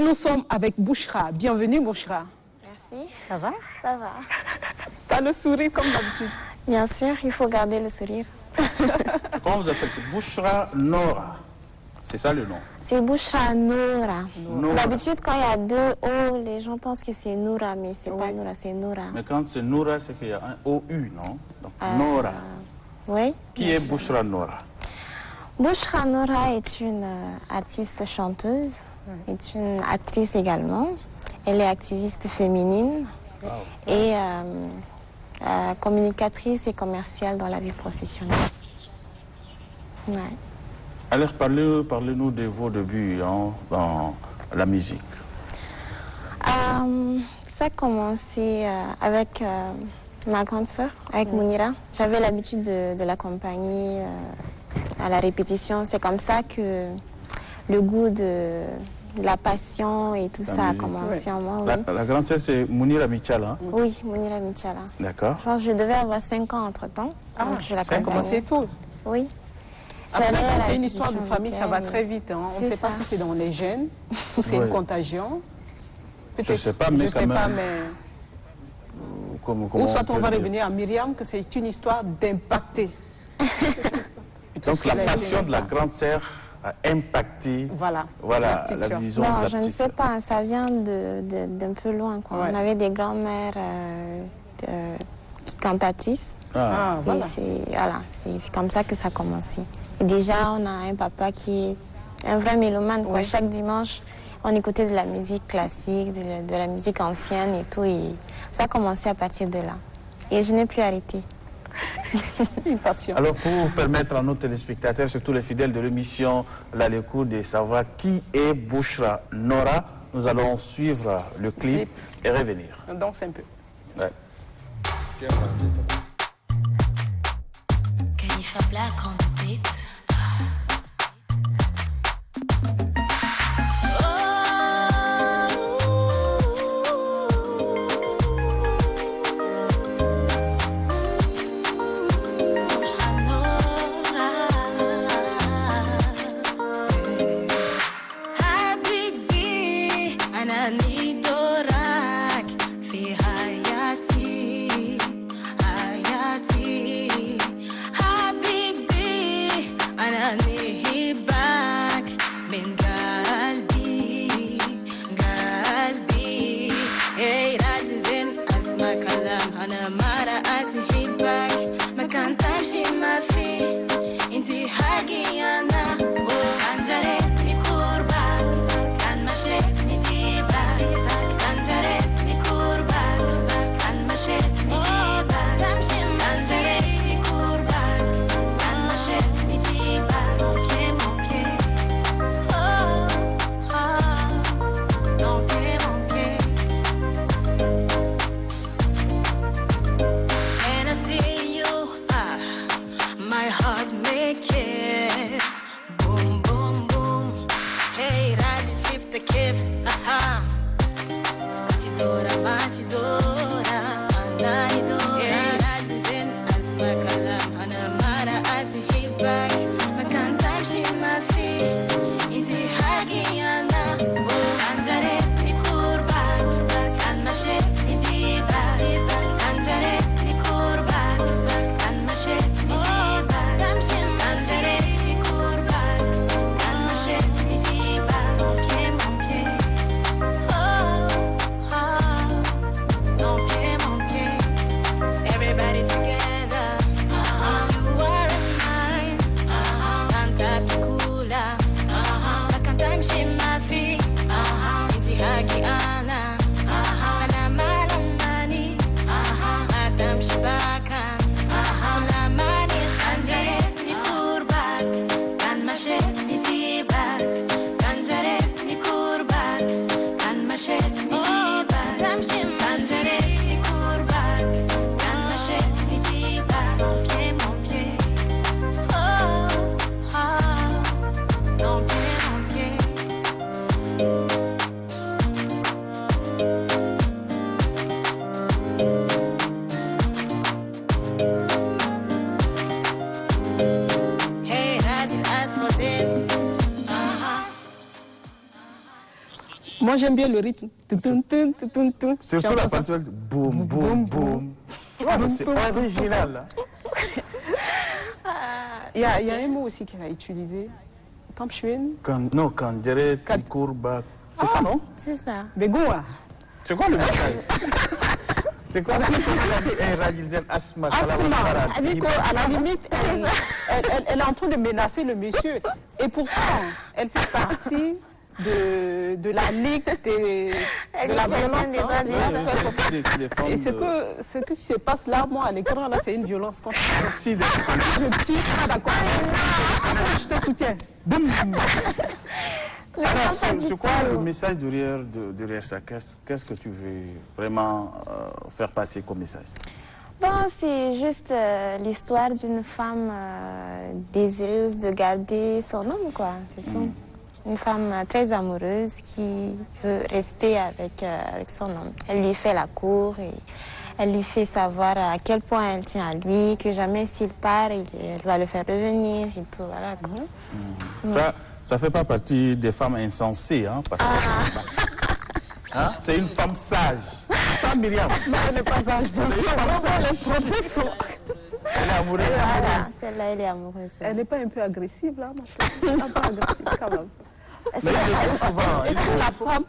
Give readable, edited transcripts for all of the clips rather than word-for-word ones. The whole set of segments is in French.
nous sommes avec Bouchra. Bienvenue, Bouchra. Merci. Ça va? Ça va. T'as le sourire comme d'habitude. Bien sûr, il faut garder le sourire. Comment vous appelez ça? Bouchra Nora. C'est ça le nom? C'est Bouchra Noura. Nora. D'habitude, quand il y a deux O, les gens pensent que c'est Noura, mais c'est pas Noura, c'est Noura. Mais quand c'est Nora, c'est qu'il y a un OU, non? Donc, Nora. Oui. Qui est Bouchra Nora? Bouchra Noura est une artiste chanteuse, est une actrice également. Elle est activiste féminine et communicatrice et commerciale dans la vie professionnelle. Ouais. Alors, parlez-nous de vos débuts dans la musique. Ça a commencé avec ma grande sœur, avec Mounira. J'avais l'habitude de l'accompagner à la répétition. C'est comme ça que le goût de la passion et tout ça a commencé en moi. Oui. La grande sœur, c'est Mounira Michala. Hein? Oui, Mounira Michala. D'accord. Je devais avoir 5 ans entre-temps. Donc je ça a commencé tôt. Oui. Après, c'est une histoire de famille, ça va très vite. Hein. On ne sait pas si c'est dans les gènes ou c'est une contagion. Je ne sais pas, mais quand même. Ou soit on va revenir à Myriam, que c'est une histoire d'impacter. Donc la passion de la grande sœur a impacté la vision de l'artiste. Je ne sais pas, ça vient d'un peu loin. Quoi. On avait des grands-mères cantatrices. C'est comme ça que ça a commencé. Et déjà, on a un papa qui est un vrai mélomane. Quoi. Chaque dimanche, on écoutait de la musique classique, de la musique ancienne et tout. Et ça a commencé à partir de là. Et je n'ai plus arrêté. Une passion. Alors, pour permettre à nos téléspectateurs, surtout les fidèles de l'émission La L'écoute, de savoir qui est Bouchra Nora, nous allons suivre le clip et revenir. On danse un peu. Ouais. Khalifa Black on the beat. Moi, j'aime bien le rythme. Surtout la partie boum, boum, boum. C'est original. Il y a un mot aussi qu'il a utilisé. Kampchuin. Non, Kandere, Tikurba. C'est ça, non? C'est ça. Begoa. C'est quoi le message? C'est quoi le message? Asma. Elle dit qu'à la limite, elle est en train de menacer le monsieur. Et pourtant, elle fait partie de la ligue de la violence. Et ce qui se passe là, moi, à l'écran, là, c'est une violence. Je ne suis pas d'accord. Je te soutiens. C'est quoi le message derrière ça? Qu'est-ce que tu veux vraiment faire passer comme message? Bon, c'est juste l'histoire d'une femme désireuse de garder son homme, quoi. C'est tout. Une femme très amoureuse qui veut rester avec son homme. Elle lui fait la cour et elle lui fait savoir à quel point elle tient à lui, que jamais s'il part, elle va le faire revenir et tout. Voilà, quoi. Ça fait pas partie des femmes insensées, hein, parce que c'est une femme sage. Ça, Myriam. Non, elle n'est pas sage. Elle est amoureuse. Voilà, celle-là, elle est amoureuse. Elle n'est pas un peu agressive, là, un peu agressive, quand même. Mais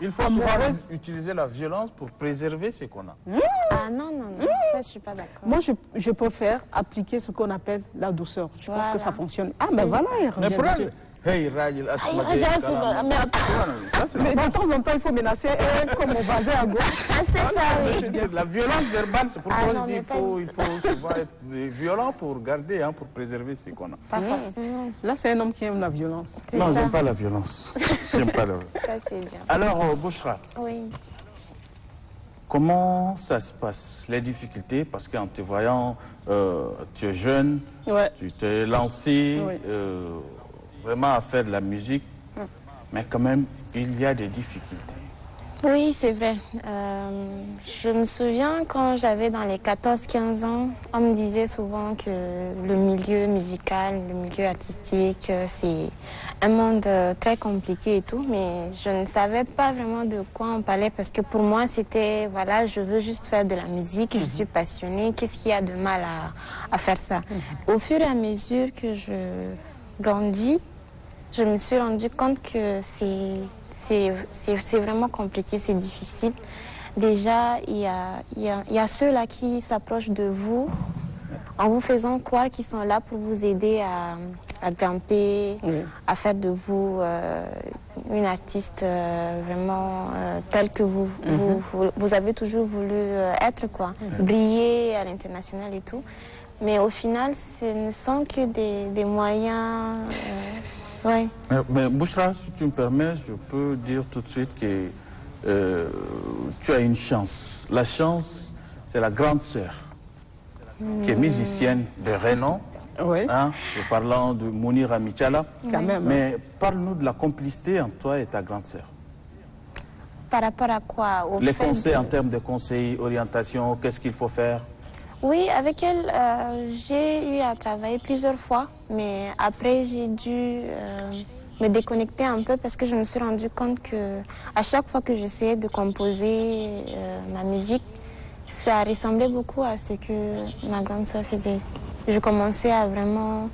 il faut souvent utiliser la violence pour préserver ce qu'on a. Ah non, ça je suis pas d'accord. Moi, je préfère appliquer ce qu'on appelle la douceur. Je pense que ça fonctionne. Ah, mais voilà, il mais revient. Hey, Rajil, mais de temps en temps, il faut menacer comme au voisin à gauche. C'est ça, oui. La violence verbale, c'est pourquoi je dis qu'il faut souvent être violent pour garder, pour préserver ce qu'on a. Pas forcément. Là, c'est un homme qui aime la violence. Non, j'aime pas la violence. J'aime pas la violence. Ça, c'est bien. Alors, Bouchra. Oui. Comment ça se passe, les difficultés? Parce qu'en te voyant, tu es jeune, tu t'es lancé vraiment à faire de la musique, mais quand même, il y a des difficultés. Oui, c'est vrai. Je me souviens quand j'avais dans les 14-15 ans, on me disait souvent que le milieu musical, le milieu artistique, c'est un monde très compliqué et tout, mais je ne savais pas vraiment de quoi on parlait parce que pour moi, c'était, voilà, je veux juste faire de la musique, je suis passionnée, qu'est-ce qu'il y a de mal à faire ça? Au fur et à mesure que je grandis, je me suis rendu compte que c'est vraiment compliqué, c'est difficile. Déjà, il y a ceux-là qui s'approchent de vous en vous faisant croire qu'ils sont là pour vous aider à grimper, à faire de vous une artiste vraiment telle que vous avez toujours voulu être, quoi. Briller à l'international et tout. Mais au final, ce ne sont que des moyens... ouais. Mais Bouchra, si tu me permets, je peux dire tout de suite que tu as une chance. La chance, c'est la grande sœur, qui est musicienne de renom. Oui. Parlant de Mounira Michala. Quand même. Mais parle-nous de la complicité entre toi et ta grande sœur. Par rapport à quoi? Les conseils en termes de conseils, orientation, qu'est-ce qu'il faut faire? Oui, avec elle, j'ai eu à travailler plusieurs fois, mais après j'ai dû me déconnecter un peu parce que je me suis rendu compte que à chaque fois que j'essayais de composer ma musique, ça ressemblait beaucoup à ce que ma grande sœur faisait. Je commençais à vraiment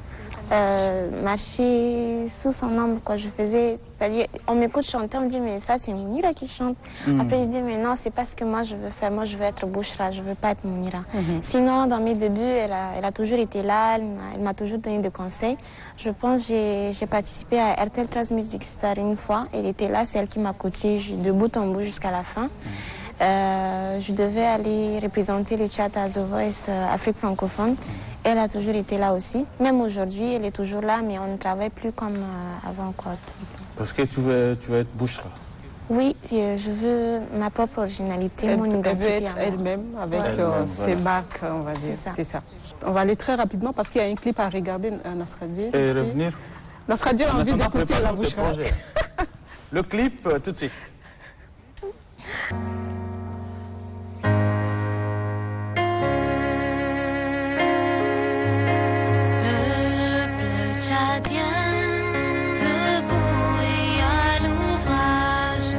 marcher sous son ombre quand je faisais, c'est-à-dire on m'écoute chanter, on me dit mais ça c'est Mounira qui chante. Après je dis mais non, c'est pas ce que moi je veux faire, moi je veux être Bouchra, je veux pas être Mounira. Sinon dans mes débuts elle a toujours été là, elle m'a toujours donné des conseils. Je pense que j'ai participé à RTL 13 Music Star une fois, elle était là, c'est elle qui m'a coachée de bout en bout jusqu'à la fin. Je devais aller représenter le chat à The Voice Afrique francophone. Elle a toujours été là aussi. Même aujourd'hui, elle est toujours là, mais on ne travaille plus comme avant, quoi. Parce que tu veux être Bouchra? Oui, je veux ma propre originalité, mon identité. Elle veut être elle-même avec ses marques, on va dire. C'est ça. On va aller très rapidement parce qu'il y a un clip à regarder, Nasradir. Et revenir. Nasradir a envie d'écouter la Bouchra. Le clip, tout de suite. Tchadien, debout et à l'ouvrage,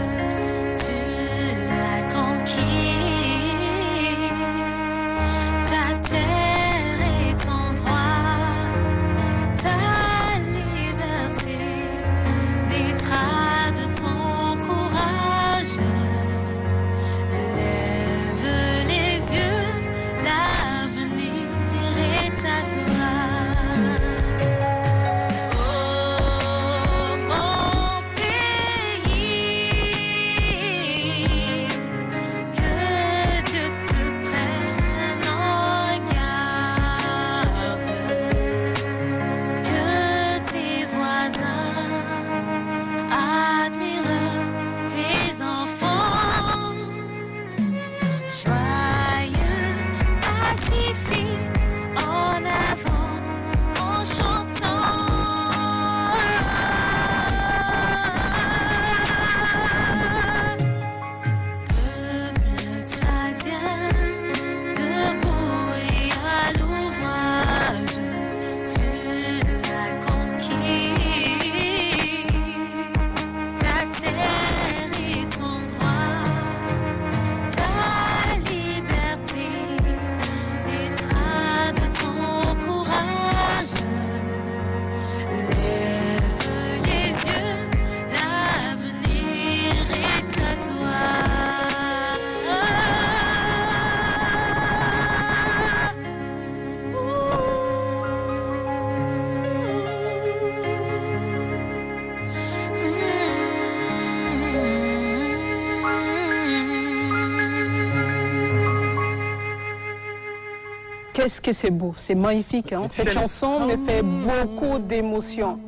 qu'est-ce que c'est beau, c'est magnifique. Hein? Cette chanson me fait beaucoup d'émotions.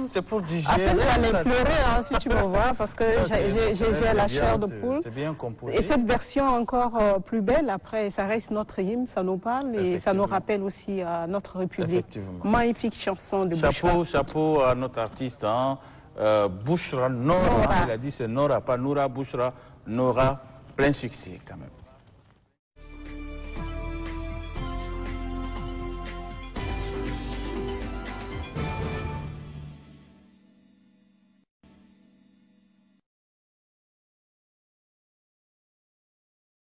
C'est pour digérer. Après, j'allais pleurer, hein, si tu me vois, parce que j'ai la chair de poule. C'est bien composé. Et cette version encore plus belle, après, ça reste notre hymne, ça nous parle et ça nous rappelle aussi notre République. Magnifique chanson de Bouchra. Chapeau à notre artiste, hein. Bouchra Nora, il a dit c'est Nora, pas Noura, Bouchra Nora, plein succès quand même.